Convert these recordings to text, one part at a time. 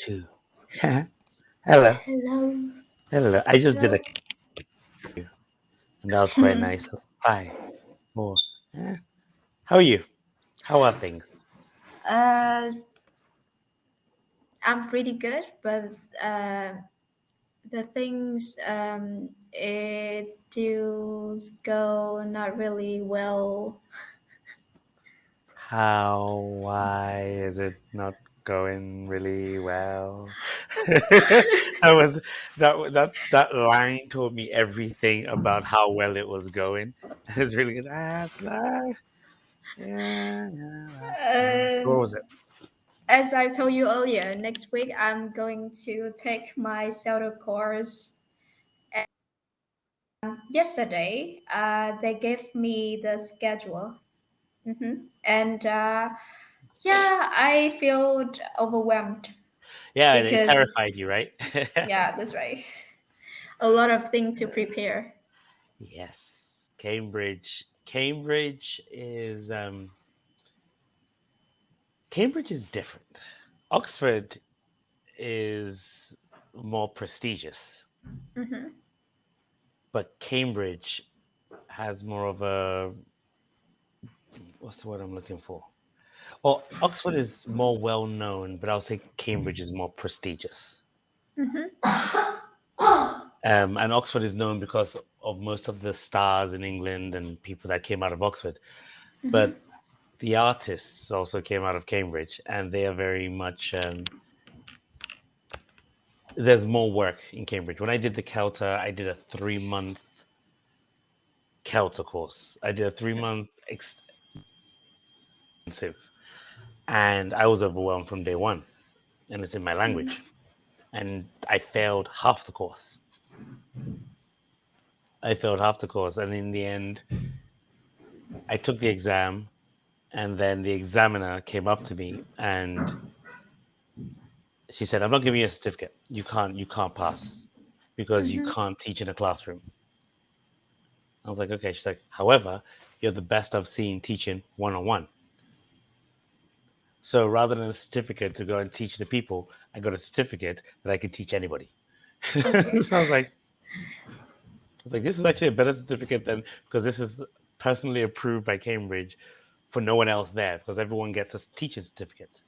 Two. Hello. Hello. Hello. I just did a Hello. and that was quite nice. Five, four. Eh. How are you? How are things? uh, I'm pretty good, but the things it do go not really well. Why is it not going really well? That was that line told me everything about how well it was going. It's really good. Yeah. What Um, was it? as I told you earlier, next week I'm going to take my CELTA course. Yesterday, they gave me the schedule, and yeah, I feel overwhelmed Yeah, it because terrified you, right? yeah, that's right. A lot of things to prepare. Yes, Cambridge. Cambridge is different. Oxford is more prestigious, but Cambridge has more of a what's the word I'm looking for? Well, Oxford is more well known, but I'll say Cambridge is more prestigious. And Oxford is known because of most of the stars in England and people that came out of Oxford. But the artists also came out of Cambridge, and they are very much. There's more work in Cambridge. When I did the CELTA, I did a 3 month CELTA course. I did a 3 month extensive, and I was overwhelmed from day one. And it's in my language, and I failed half the course. And in the end, I took the exam, and then the examiner came up to me and she said, "I'm not giving you a certificate. You can't pass because you can't teach in a classroom." I was like, "Okay." She's like, "However, you're the best I've seen teaching one on one. So rather than a certificate to go and teach the people, I got a certificate that I can teach anybody." So Okay. I was like, "This is actually a better certificate than because this is personally approved by Cambridge for no one else there because everyone gets a teaching certificate,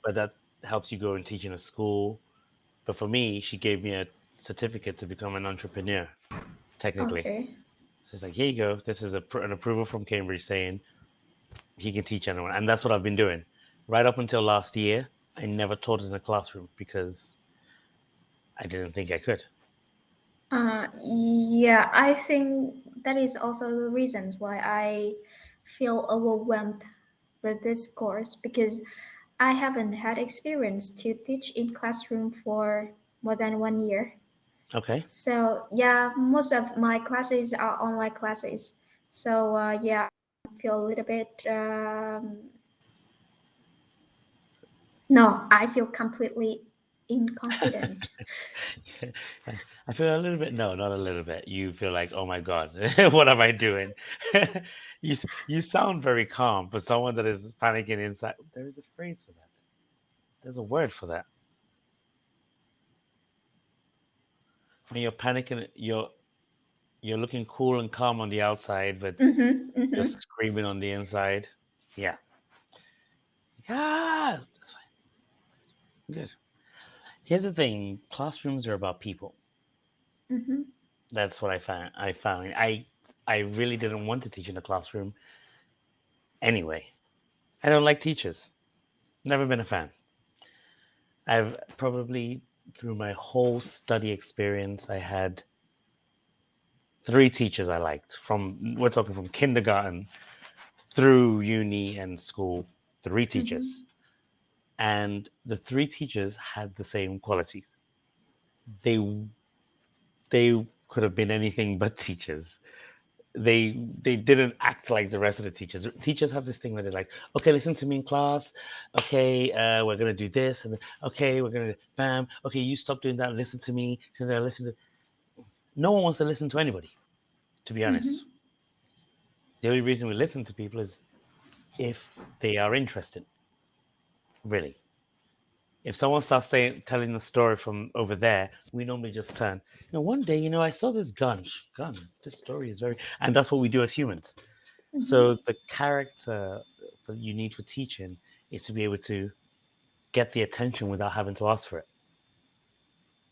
but that helps you go and teach in a school. But for me, she gave me a certificate to become an entrepreneur, technically. Okay. So it's like, here you go. This is an approval from Cambridge saying he can teach anyone. And that's what I've been doing. Right up until last year, I never taught in a classroom because I didn't think I could. Yeah, I think that is also the reasons why I feel overwhelmed with this course because I haven't had experience to teach in classroom for more than 1 year. Okay. So yeah, most of my classes are online classes. So yeah, I feel a little bit. No, I feel completely inconfident. I feel a little bit, no, not a little bit. You feel like, oh my God, what am I doing? You sound very calm for someone that is panicking inside. There is a phrase for that. There's a word for that. When you're panicking, you're looking cool and calm on the outside, but you're screaming on the inside. Yeah. Ah, that's fine. Good. Here's the thing: classrooms are about people. That's what I found. I really didn't want to teach in a classroom anyway. I don't like teachers. Never been a fan. I've probably through my whole study experience, I had three teachers I liked. From we're talking from kindergarten through uni and school. Three teachers, and the three teachers had the same qualities. They they could have been anything but teachers. They didn't act like the rest of the teachers. Teachers have this thing where they're like, okay, listen to me in class. Okay, we're gonna do this, and okay, we're gonna bam. Okay, you stop doing that. Listen to me. Listen to. No one wants to listen to anybody. To be honest, the only reason we listen to people is if they are interested. Really, If someone starts telling the story from over there, we normally just turn. One day, I saw this gun. This story is very, and that's what we do as humans. Mm-hmm. So the character that you need for teaching is to be able to get the attention without having to ask for it,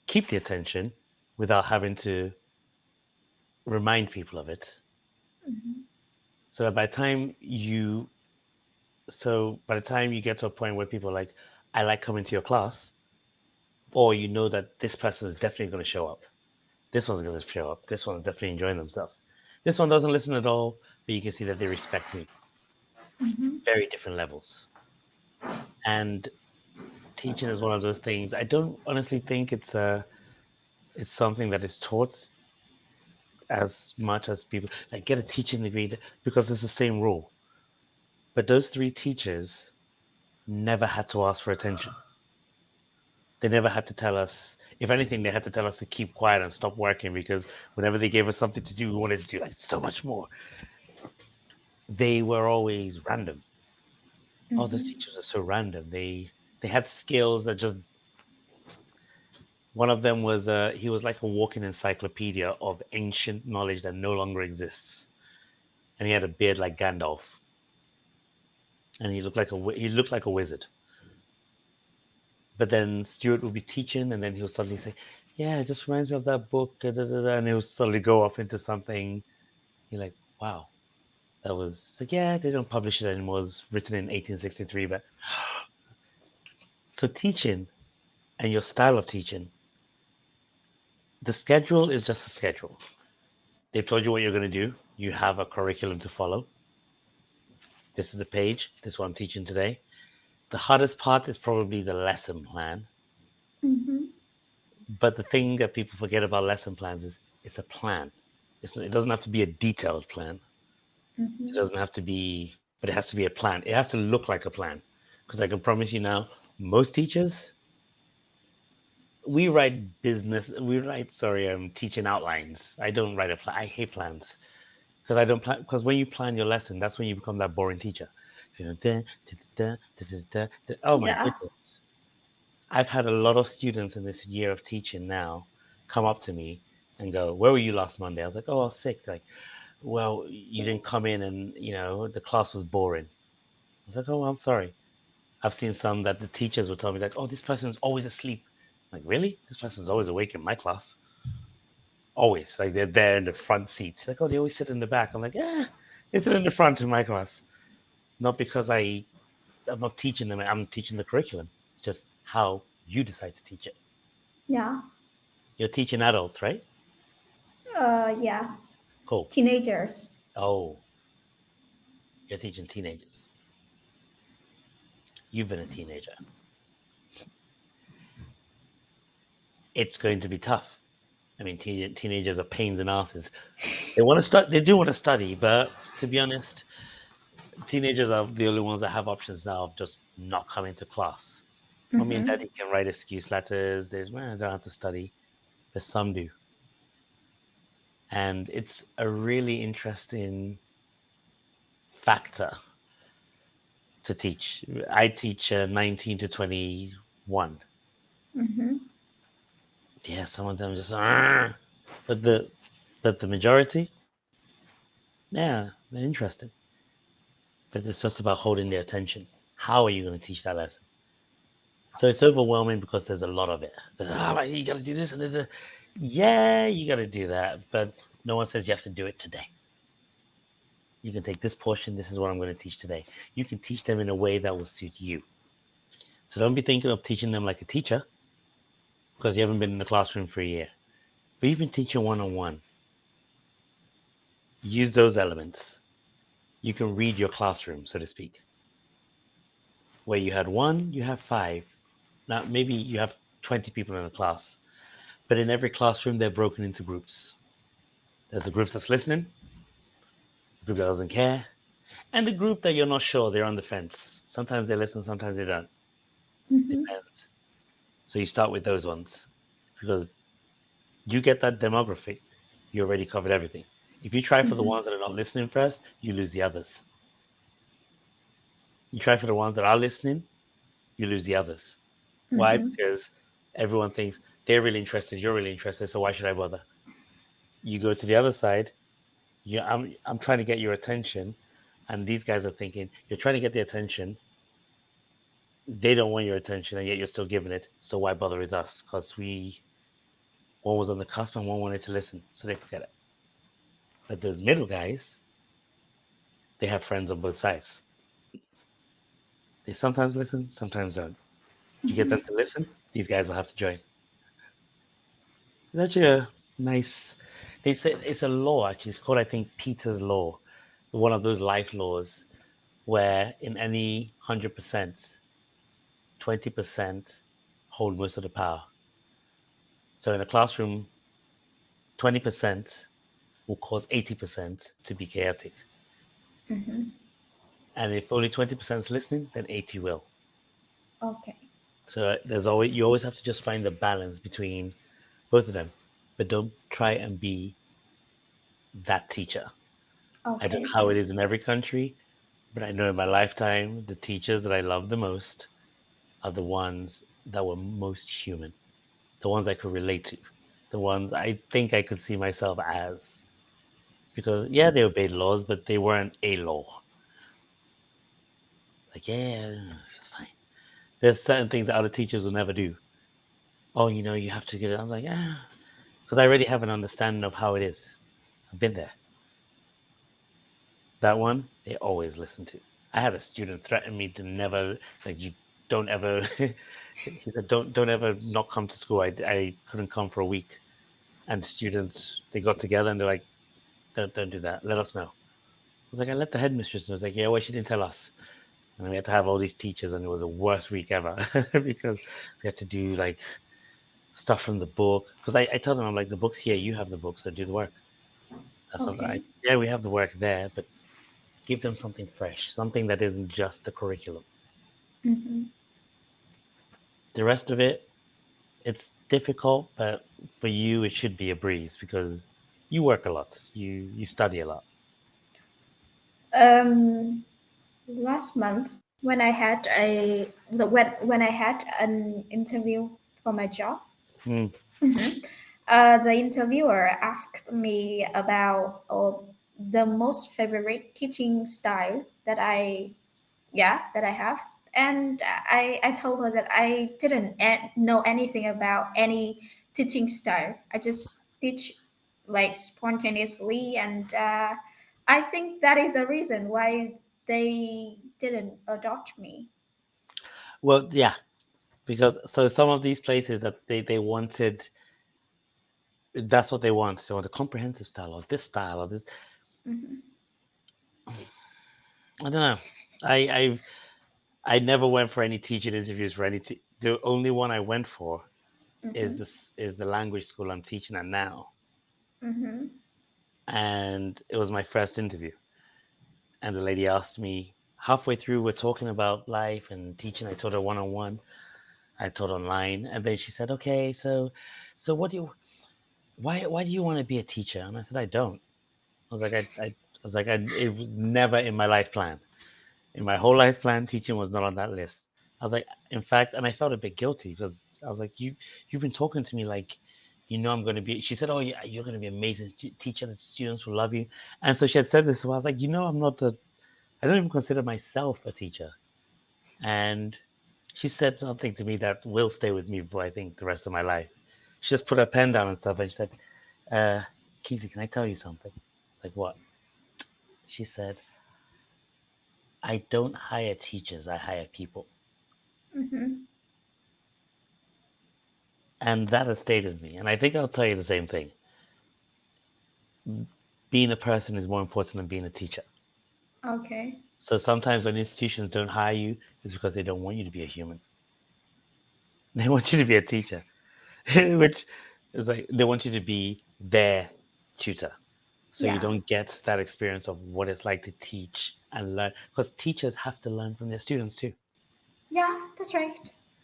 keep the attention without having to remind people of it. Mm-hmm. So that by the time you get to a point where people are like, I like coming to your class, or you know that this person is definitely going to show up. This one's going to show up. This one's definitely enjoying themselves. This one doesn't listen at all, but you can see that they respect me. Mm-hmm. Very different levels. And teaching is one of those things. I don't honestly think it's something that is taught as much as people like get a teaching degree because it's the same rule. But those three teachers never had to ask for attention. They never had to tell us. If anything, they had to tell us to keep quiet and stop working because whenever they gave us something to do, we wanted to do like so much more. They were always random. Oh, those Mm-hmm. teachers are so random. They had skills that just one of them was he was like a walking encyclopedia of ancient knowledge that no longer exists, and he had a beard like Gandalf, and he looked like a wizard. But then Stuart would be teaching, and then he'll suddenly say, "Yeah, it just reminds me of that book," da, da, da, da, and he'll suddenly go off into something. You're like, "Wow, that was." It's like, yeah, they don't publish it anymore. It was written in 1863, but so teaching and your style of teaching, the schedule is just a schedule. They've told you what you're going to do. You have a curriculum to follow. This is the page. This is what I'm teaching today. The hardest part is probably the lesson plan. Mm-hmm. But the thing that people forget about lesson plans is it's a plan. It doesn't have to be a detailed plan. It Mm-hmm. doesn't have to be, but it has to be a plan. It has to look like a plan. Because I can promise you now, most teachers, teaching outlines. I don't write a plan. I hate plans. Because I don't plan, because when you plan your lesson, that's when you become that boring teacher. Oh my Yeah. goodness. I've had a lot of students in this year of teaching now come up to me and go, "Where were you last Monday?" I was like, "Oh, I was sick." Like, "Well, you didn't come in and, the class was boring." I was like, "Oh, I'm sorry." I've seen some that the teachers would tell me, like, "Oh, this person is always asleep." I'm like, really? This person's always awake in my class. Always. Like, they're there in the front seats. Like, oh, they always sit in the back. I'm like, they sit in the front in my class. Not because I'm not teaching them, I'm teaching the curriculum. It's just how you decide to teach it. Yeah. You're teaching adults, right? Yeah. Cool. Teenagers. Oh, you're teaching teenagers. You've been a teenager. It's going to be tough. I mean, teenagers are pains in asses. They want to start. They do want to study, but to be honest, teenagers are the only ones that have options now of just not coming to class. Mommy and Mm-hmm. daddy can write excuse letters. There's, well, I don't have to study, but some do, and it's a really interesting factor to teach. I teach 19 to 21. Mm-hmm. Yeah, some of them just, "Argh." but the majority, yeah, they're interested. But it's just about holding their attention. How are you going to teach that lesson? So it's overwhelming because there's a lot of it. Like, you got to do this and this. Yeah, you got to do that, but no one says you have to do it today. You can take this portion. This is what I'm going to teach today. You can teach them in a way that will suit you. So don't be thinking of teaching them like a teacher because you haven't been in the classroom for a year. But you've been teaching one on one. Use those elements. You can read your classroom, so to speak. Where you had one, you have five. Now, maybe you have 20 people in a class, but in every classroom, they're broken into groups. There's the group that's listening, the group that doesn't care, and the group that you're not sure, they're on the fence. Sometimes they listen, sometimes they don't. Mm-hmm. Depends. So you start with those ones because you get that demographic, you already covered everything. If you try for the Mm-hmm. ones that are not listening first, you lose the others. You try for the ones that are listening, you lose the others. Why? Mm-hmm. Because everyone thinks they're really interested, you're really interested, so why should I bother? You go to the other side, I'm trying to get your attention, and these guys are thinking you're trying to get the attention. They don't want your attention, and yet you're still giving it. So why bother with us? Because one was on the cusp and one wanted to listen, so they forget it. But those middle guys, they have friends on both sides. They sometimes listen, sometimes don't. You get them to listen, these guys will have to join. It's actually a nice. They say it's a law. Actually, it's called I think Peter's law, one of those life laws where in any 100%, 20% hold most of the power. So in a classroom, 20% will cause 80% to be chaotic. Mm-hmm. And if only 20% is listening, then 80 will. Okay. So you always have to just find the balance between both of them. But don't try and be that teacher. I don't know Okay. how it is in every country, but I know in my lifetime, the teachers that I love the most are the ones that were most human, the ones I could relate to, the ones I think I could see myself as. Because, yeah, they obeyed laws, but they weren't a law. Like, yeah, it's fine. There's certain things that other teachers will never do. Oh, you have to get it. I'm like, ah, because I already have an understanding of how it is. I've been there. That one, they always listen to. I had a student threaten me to never, like, you don't ever, he said, don't ever not come to school. I couldn't come for a week. And the students, they got together and they're like, don't do that. Let us know. I was like, I let the headmistress know. I was like, yeah, well, she didn't tell us. And then we had to have all these teachers, and it was the worst week ever because we had to do like stuff from the book. Because I told them, I'm like, the book's here, you have the book, so do the work. That's not Okay. I. Yeah, we have the work there, but give them something fresh, something that isn't just the curriculum. Mm-hmm. The rest of it, it's difficult, but for you, it should be a breeze because you work a lot, you study a lot. Um, Last month when I had when I had an interview for my job, Mm. the interviewer asked me about the most favorite teaching style that I have, and I told her that I didn't know anything about any teaching style. I just teach like spontaneously, and I think that is a reason why they didn't adopt me. Well, yeah, because so some of these places that they wanted, that's what they want. They want a comprehensive style or this. Hmm. I don't know. I I never went for any teaching interviews for any. The only one I went for Hmm. is the language school I'm teaching at now, Hmm. and it was my first interview. And the lady asked me halfway through, we're talking about life and teaching. I told her one on one. I told online, and then she said, "Okay, so what do you? Why do you want to be a teacher?" And I said, "I don't." I was like, I was like, it was never in my life plan. In my whole life plan, teaching was not on that list. I was like, in fact, and I felt a bit guilty because I was like, you've been talking to me like, I'm going to be. She said, oh, yeah, you're going to be an amazing teacher. The students will love you. And so she had said this. So I was like, I'm not a. I don't even consider myself a teacher. And she said something to me that will stay with me for I think the rest of my life. She just put her pen down and stuff, and she said, uh, "Kingsley, can I tell you something?" It's like what? She said, "I don't hire teachers. I hire people." Hmm. And that has stayed with me. And I think I'll tell you the same thing. Being a person is more important than being a teacher. Okay. So sometimes when institutions don't hire you, it's because they don't want you to be a human. They want you to be a teacher, which is like they want you to be their tutor. So you Yeah. don't get that experience of what it's like to teach and learn. Because teachers have to learn from their students too. Yeah, that's right.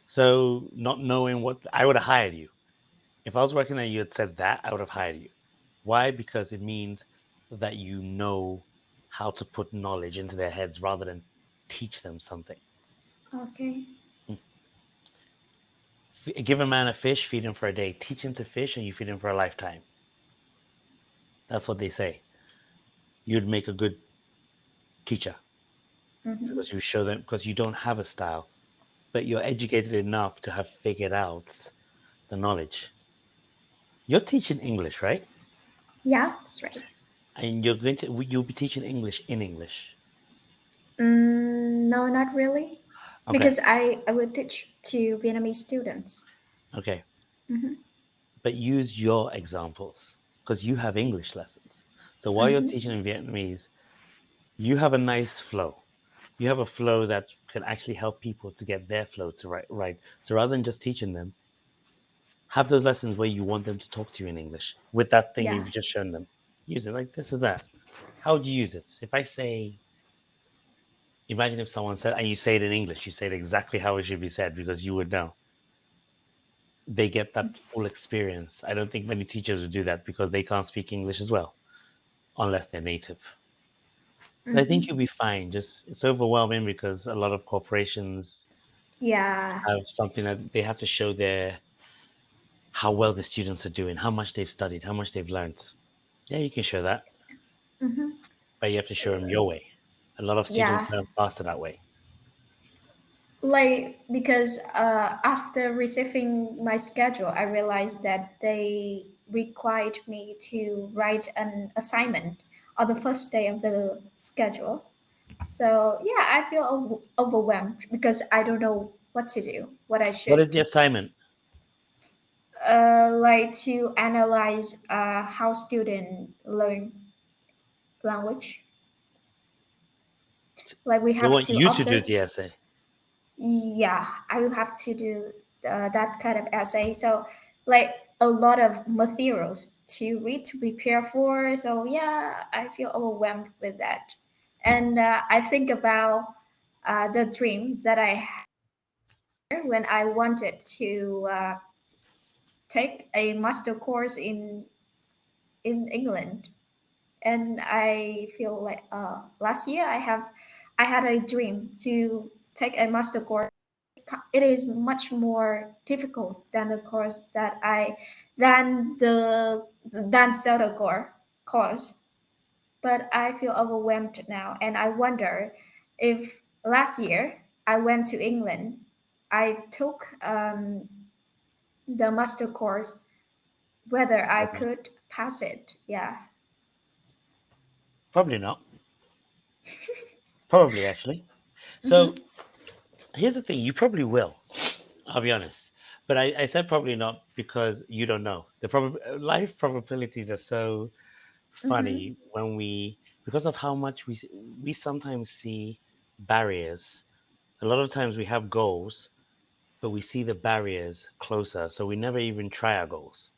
So not knowing what I would have hired you. If I was working there, you had said that, I would have hired you. Why? Because it means that you know how to put knowledge into their heads rather than teach them something. Okay. Give a man a fish, feed him for a day. Teach him to fish, and you feed him for a lifetime. That's what they say. You'd make a good teacher Mm-hmm. because you show them because you don't have a style, but you're educated enough to have figured out the knowledge. You're teaching English, right? Yeah, that's right. And you'll be teaching English in English. No, not really, Okay, because I would teach to Vietnamese students. okay. Mm-hmm. But use your examples because you have English lessons. So while you're Mm-hmm. teaching in Vietnamese, you have a nice flow. You have a flow that can actually help people to get their flow to right. So rather than just teaching them, have those lessons where you want them to talk to you in English with that thing Yeah. you've just shown them. Use it like this is that. How would you use it? If I say, imagine if someone said, and you say it in English, you say it exactly how it should be said because you would know. They get that full experience. I don't think many teachers would do that because they can't speak English as well, unless they're native. But I think Mm-hmm. you'll be fine. Just it's overwhelming because a lot of corporations Yeah. have something that they have to show their how well the students are doing, how much they've studied, how much they've learned. Yeah, you can show that, Mm-hmm. but you have to show them your way. A lot of students Yeah. learn faster that way. Like because after receiving my schedule, I realized that they required me to write an assignment on the first day of the schedule. So yeah, I feel overwhelmed because I don't know what to do, what I What is should. the assignment? Like to analyze how students learn language. Like we They have want to you to do observe. the essay. Yeah, I will have to do that kind of essay. So like a lot of materials to read to prepare for. So yeah, I feel overwhelmed with that, and I think about the dream that I had when I wanted to take a master course in England, and I feel like last year I had a dream to take a master course. It is much more difficult than the course that I than CELTA course. But I feel overwhelmed now, and I wonder if last year I went to England, I took the master course, whether I Probably, could pass it. Yeah. probably not. Probably actually. So Mm-hmm. here's the thing: you probably will. I'll be honest, but I said probably not because you don't know. Life probabilities are so Mm-hmm. funny when because of how much we sometimes see barriers. A lot of times we have goals, but we see the barriers closer, so we never even try our goals.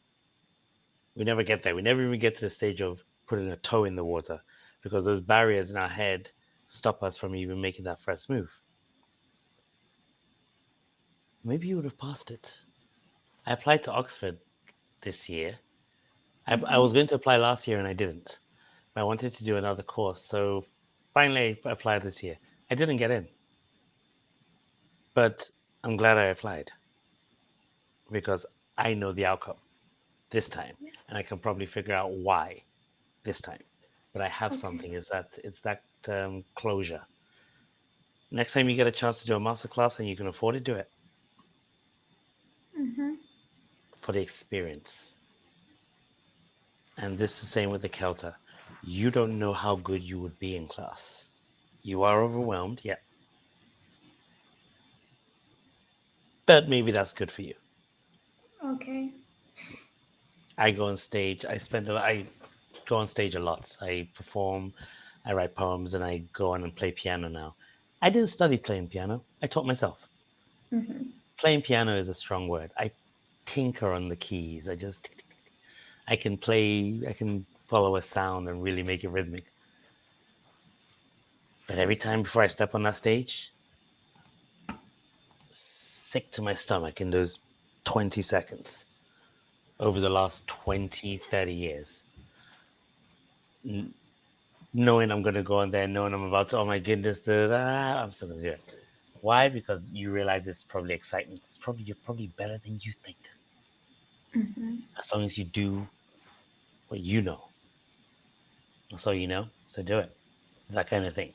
We never get there. We never even get to the stage of putting a toe in the water because those barriers in our head stop us from even making that first move. Maybe you would have passed it. I applied to Oxford this year. I was going to apply last year and I didn't. I wanted to do another course, so finally I applied this year. I didn't get in, but I'm glad I applied because I know the outcome this time, and I can probably figure out why this time. But I have Okay. something. Is that it's that closure. Next time you get a chance to do a master class and you can afford it, do it Mm-hmm. for the experience. And this is the same with the CELTA. You don't know how good you would be in class. You are overwhelmed, yeah, but maybe that's good for you. Okay. I go on stage. I go on stage a lot. I perform. I write poems, and I go on and play piano now. I didn't study playing piano. I taught myself. Mm-hmm. Playing piano is a strong word. I tinker on the keys. I can play. I can follow a sound and really make it rhythmic. But every time before I step on that stage, sick to my stomach in those 20 seconds over the last 20, 30 years. Knowing I'm going to go on there, knowing I'm about to, oh my goodness, I'm still going to do it. Why? Because you realize it's probably excitement. It's probably you're probably better than you think. As long as you do what you know. That's all you know. So do it. That kind of thing.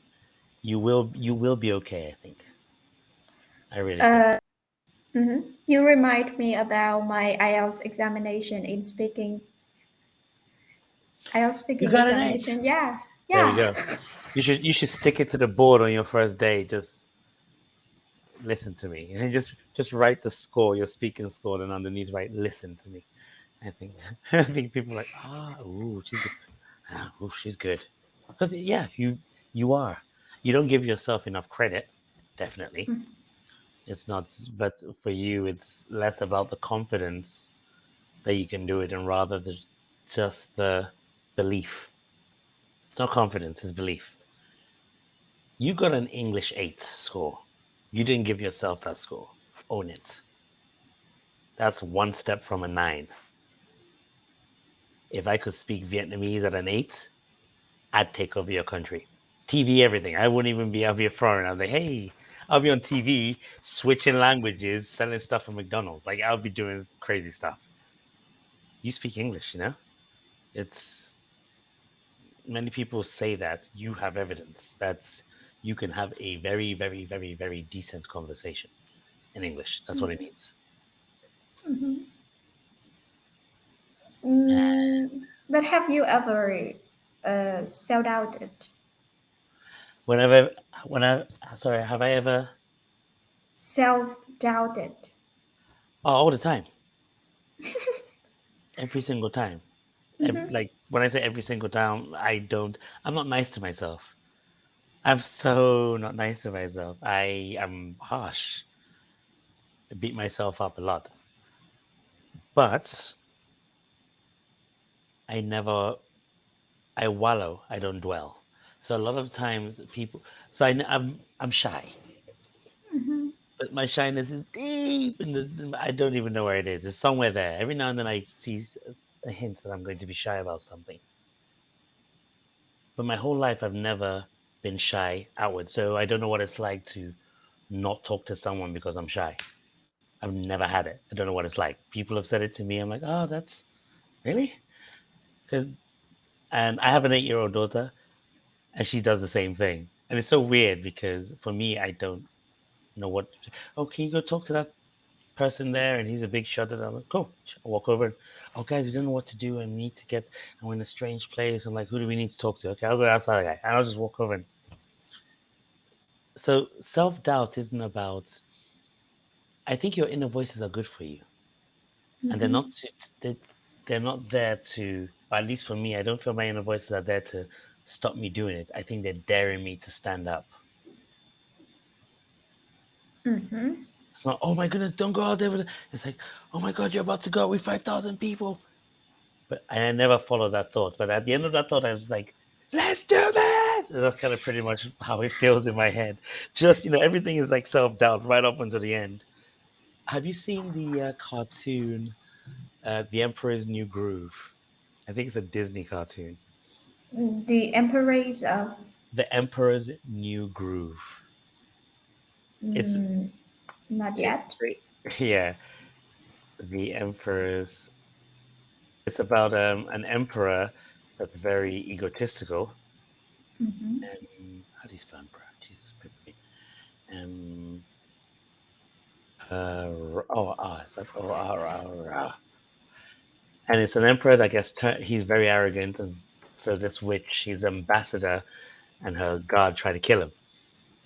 You will be okay, I think. I really think so. You remind me about my IELTS examination in speaking. IELTS You speaking got an eight. examination. Yeah, There we yeah. go. You should stick it to the board on your first day. Just listen to me. And just write the score, your speaking score, and underneath write listen to me. I think I think people are like, ooh, she's good. Ooh, she's good. Because yeah, you are. You don't give yourself enough credit, definitely. It's not, but for you, it's less about the confidence that you can do it, and rather just the belief. It's not confidence, it's belief. You got an English 8 score. You didn't give yourself that score. Own it. That's one step from a 9. If I could speak Vietnamese at an 8, I'd take over your country. TV, everything. I wouldn't even be. I'll be a foreigner. I'll be like, hey, I'll be on TV switching languages, selling stuff from McDonald's. Like I'll be doing crazy stuff. You speak English, you know? It's many people say that you have evidence that you can have a very, very, very, very decent conversation in English. That's what it means. But have you ever self-doubted? Whenever, when I, sorry, have I ever? Self-doubted. Oh, all the time, every single time. Like when I say every single time, I don't. I'm not nice to myself. I'm so not nice to myself. I am harsh. I beat myself up a lot, but I never. I wallow. I don't dwell. So a lot of times people. So I'm shy, but my shyness is deep, and I don't even know where it is. It's somewhere there. Every now and then I see a hint that I'm going to be shy about something. But my whole life I've never been shy outward. So I don't know what it's like to not talk to someone because I'm shy. I've never had it. I don't know what it's like. People have said it to me. I'm like, oh, that's really? Because and I have an 8-year-old daughter, and she does the same thing. And it's so weird because for me, I don't know what. Oh, can you go talk to that person there? And he's a big shot. And I'm like, cool. I walk over. Oh, guys, we don't know what to do. I need to get. I'm in a strange place. I'm like, who do we need to talk to? Okay, I'll go outside, guy, and I'll just walk over. So self doubt isn't about. I think your inner voices are good for you, and they're not. They're not there to. Or at least for me, I don't feel my inner voices are there to stop me doing it. I think they're daring me to stand up. It's not. Oh my goodness, don't go out there with. It's like, oh my god, you're about to go out with 5,000 people. But I never followed that thought. But at the end of that thought, I was like, let's do this. And that's kind of pretty much how it feels in my head. Just everything is like self doubt right up until the end. Have you seen the cartoon, The Emperor's New Groove? I think it's a Disney cartoon. The embrace of The Emperor's New Groove. It's not it's yet. great. Yeah, the Emperor's. It's about an emperor that's very egotistical. How do you spell emperor? Jesus, um, is that and it's an emperor that gets he's very arrogant, and so this witch, his ambassador, and her guard try to kill him,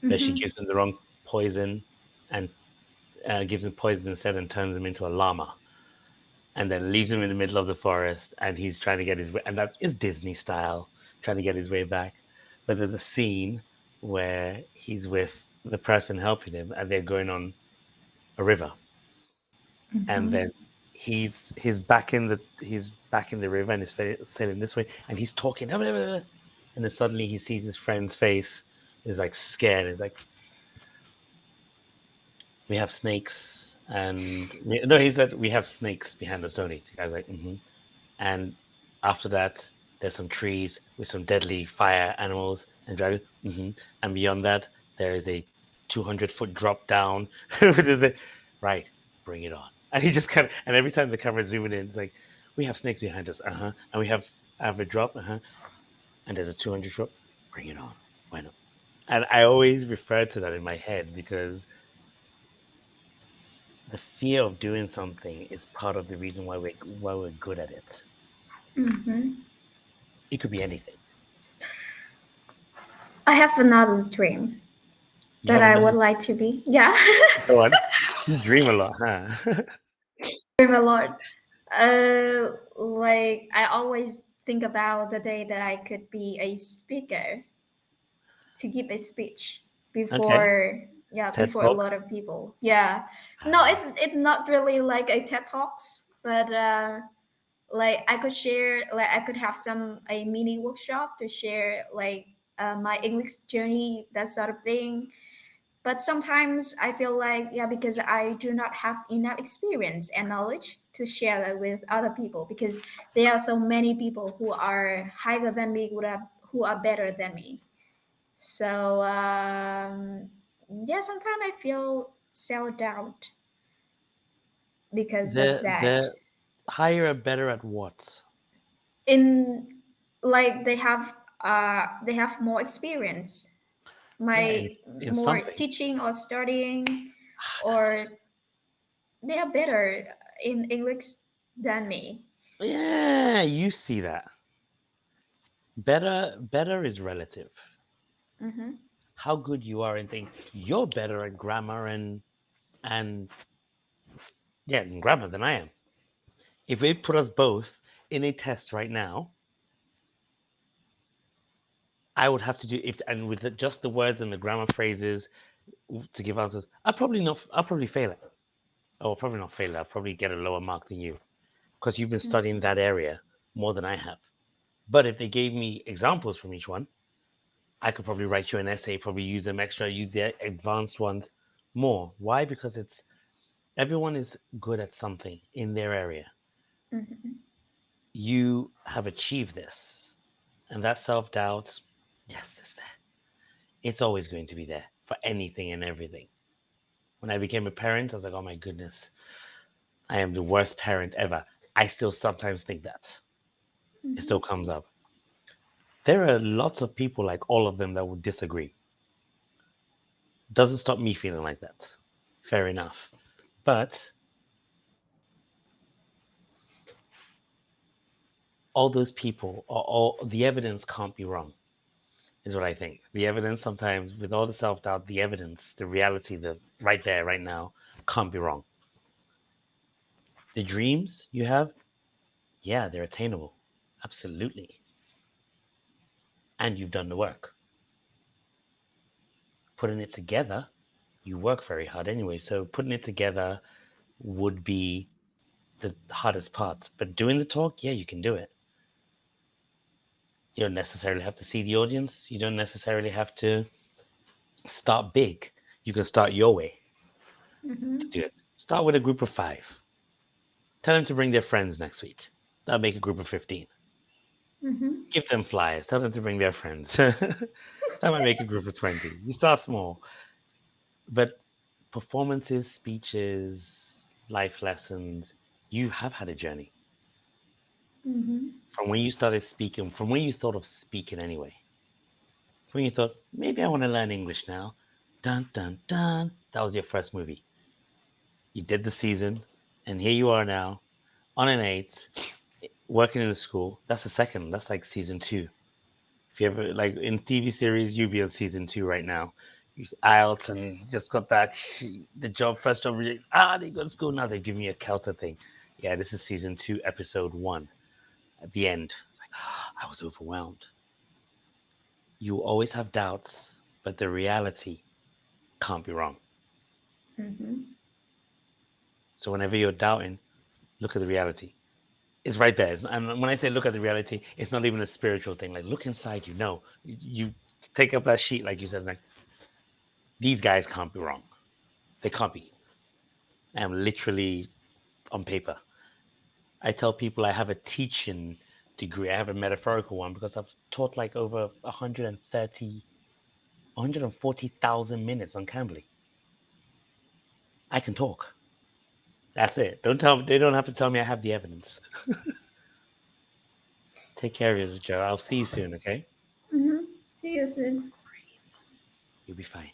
but she gives him the wrong poison, and gives him poison instead, and turns him into a llama, and then leaves him in the middle of the forest, and he's trying to get his way, and that is Disney style, trying to get his way back. But there's a scene where he's with the person helping him, and they're going on a river, and then he's back in the river, and he's sailing this way, and he's talking, and then suddenly he sees his friend's face, is like scared. He's like, "We have snakes," and no, he said, "We have snakes behind us, don't we?" The guy's like, "Mm-hmm." And after that, there's some trees with some deadly fire animals and dragons. And beyond that, there is a 200-foot drop down. Right, bring it on. And he just kind of, and every time the camera's zooming in, it's like, we have snakes behind us, and we have a drop, and there's a 200 drop. Bring it on. Why not? And I always refer to that in my head because the fear of doing something is part of the reason why we're good at it. Mm-hmm. It could be anything. I have another dream You that have I would another. like to be. Yeah, Go on. You dream a lot, huh? dream a lot. Like I always think about the day that I could be a speaker to give a speech Okay. before, yeah, TED before a lot Talks. of people. Yeah, no, Ah, it's not really like a TED talks, but like I could share, like I could have some a mini workshop to share like my English journey, that sort of thing. But sometimes I feel like, yeah, because I do not have enough experience and knowledge to share that with other people, because there are so many people who are higher than me, who are better than me. So yeah, sometimes I feel self doubt because of that. they're higher or better at what? In like they have more experience, Yeah, my in more something. teaching or studying, Ah, that's or they are better in English than me. yeah. You see that. Better is relative. Mm-hmm. How good you are in things. You're better at grammar and yeah, in grammar than I am. If they put us both in a test right now, I would have to do if and with just the words and the grammar phrases to give answers. I'll probably not. I'll probably fail it. Oh, I'll probably not fail it. I'll probably get a lower mark than you because you've been studying that area more than I have. But if they gave me examples from each one, I could probably write you an essay, probably use them extra, use the advanced ones more. Why? Because it's everyone is good at something in their area. Mm-hmm. You have achieved this, and that self doubt, yes, it's there. It's always going to be there for anything and everything. When I became a parent, I was like, oh my goodness, I am the worst parent ever. I still sometimes think that. It still Mm-hmm. comes up. There are lots of people, like all of them, that would disagree. Doesn't stop me feeling like that. Fair enough. But all those people, all the evidence can't be wrong, is what I think. The evidence sometimes, with all the self doubt, the evidence, the reality, the right there, right now, can't be wrong. The dreams you have, yeah, they're attainable. Absolutely. And you've done the work. Putting it together, you work very hard anyway. So putting it together would be the hardest part. But doing the talk, yeah, you can do it. You don't necessarily have to see the audience. You don't necessarily have to start big. You can start your way to Mm-hmm. do it. Start with a group of 5. Tell them to bring their friends next week. That'll make a group of 15. Mm-hmm. Give them flyers. Tell them to bring their friends. That might make a group of 20. You start small. But performances, speeches, life lessons, you have had a journey. Mm-hmm. From when you started speaking, from when you thought of speaking anyway. From when you thought, maybe I want to learn English now. Dun, dun, dun. That was your first movie. You did the season, and here you are now on an 8, working in a school. That's the second. That's like season 2. If you ever like in TV series, you'd be on season 2 right now. You IELTS and just got that the job first job. They go to school now. They give me a CELTA thing. Yeah, this is season 2, episode 1. At the end, it's like I was overwhelmed. You always have doubts, but the reality can't be wrong. Mm-hmm. So whenever you're doubting, look at the reality. It's right there. And when I say look at the reality, it's not even a spiritual thing. Like look inside you. No, you take up that sheet, like you said. Like these guys can't be wrong. They can't be. I am literally on paper. I tell people I have a teaching degree. I have a metaphorical one because I've taught like over 130. 140,000 minutes on Cambly. I can talk. That's it. Don't tell me. They don't have to tell me I have the evidence. Take care of yourself, Joe. I'll see you soon. Okay? Mm-hmm. See you soon. You'll be fine.